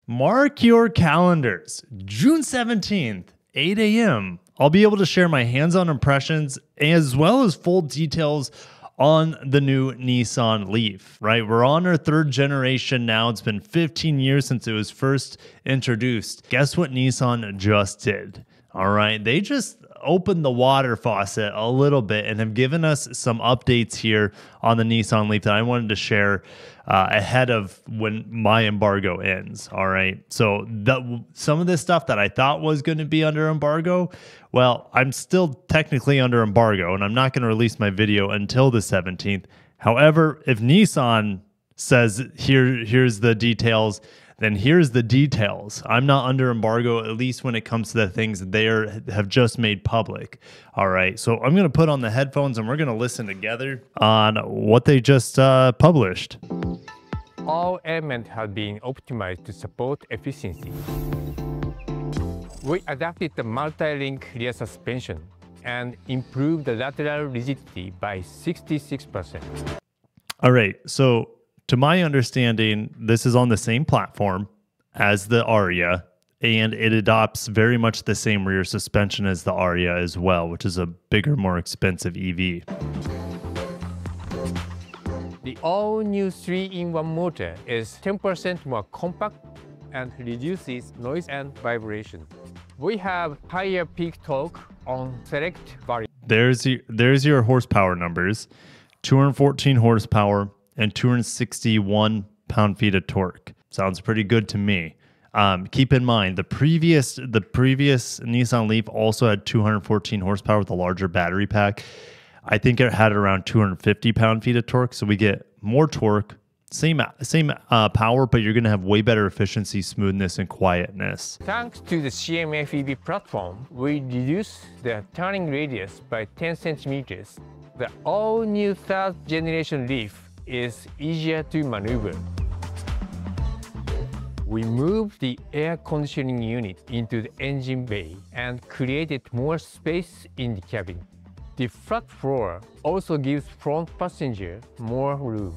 Mark your calendars. June 17th, 8 a.m. I'll be able to share my hands-on impressions as well as full details on the new Nissan Leaf, right? We're on our third generation now. It's been 15 years since it was first introduced. Guess what Nissan just did? All right, they just opened the water faucet a little bit and have given us some updates here on the Nissan Leaf that I wanted to share ahead of when my embargo ends. All right, so some of this stuff that I thought was going to be under embargo, well, I'm still technically under embargo and I'm not going to release my video until the 17th. However, if Nissan says here's the details, then here's the details. I'm not under embargo, at least when it comes to the things that they have just made public. All right, so I'm gonna put on the headphones and we're gonna listen together on what they just published. All elements have been optimized to support efficiency. We adapted the multi-link rear suspension and improved the lateral rigidity by 66%. All right, so to my understanding, this is on the same platform as the Aria, and it adopts very much the same rear suspension as the Aria as well, which is a bigger, more expensive EV. The all-new 3-in-1 motor is 10% more compact and reduces noise and vibration. We have higher peak torque on select variants. There's your horsepower numbers, 214 horsepower, and 261 pound-feet of torque. Sounds pretty good to me. Keep in mind, the previous Nissan Leaf also had 214 horsepower with a larger battery pack. I think it had around 250 pound-feet of torque, so we get more torque, same power, but you're gonna have way better efficiency, smoothness, and quietness. Thanks to the CMF-EV platform, we reduced the turning radius by 10 centimeters. The all-new third-generation Leaf is easier to maneuver. We moved the air conditioning unit into the engine bay and created more space in the cabin. The flat floor also gives front passenger more room.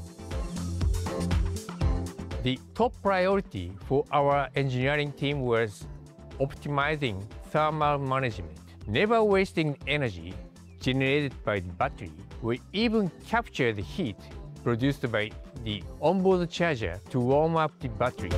The top priority for our engineering team was optimizing thermal management, never wasting energy generated by the battery. We even capture the heat produced by the onboard charger to warm up the battery.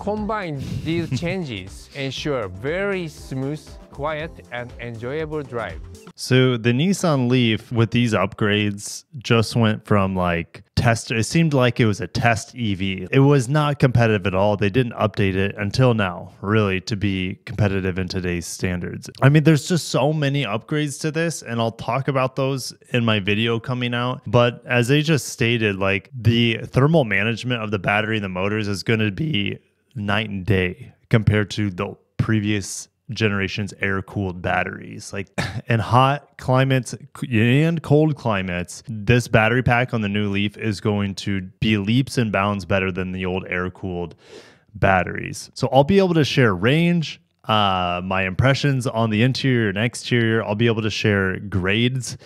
Combined, these changes ensure very smooth, quiet, and enjoyable drive. So the Nissan Leaf with these upgrades just went from like test, it seemed like it was a test EV. It was not competitive at all. They didn't update it until now, really, to be competitive in today's standards. I mean, there's just so many upgrades to this, and I'll talk about those in my video coming out. But as they just stated, like the thermal management of the battery and the motors is going to be night and day compared to the previous generation's air-cooled batteries. Like in hot climates and cold climates, this battery pack on the new Leaf is going to be leaps and bounds better than the old air-cooled batteries. So I'll be able to share range, my impressions on the interior and exterior. I'll be able to share grades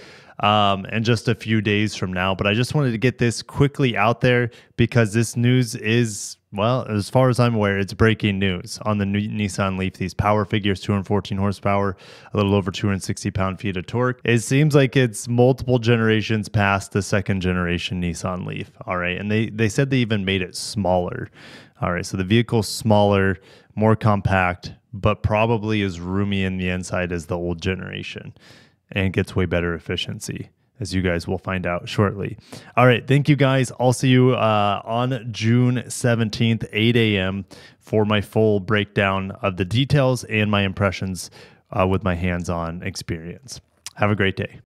in just a few days from now. But I just wanted to get this quickly out there because this news is, well, as far as I'm aware, it's breaking news on the new Nissan Leaf. These power figures, 214 horsepower, a little over 260 pound-feet of torque. It seems like it's multiple generations past the second generation Nissan Leaf. All right, and they said they even made it smaller. All right, so the vehicle's smaller, more compact, but probably as roomy in the inside as the old generation and gets way better efficiency, as you guys will find out shortly. All right, thank you guys. I'll see you on June 17th, 8 a.m. for my full breakdown of the details and my impressions with my hands-on experience. Have a great day.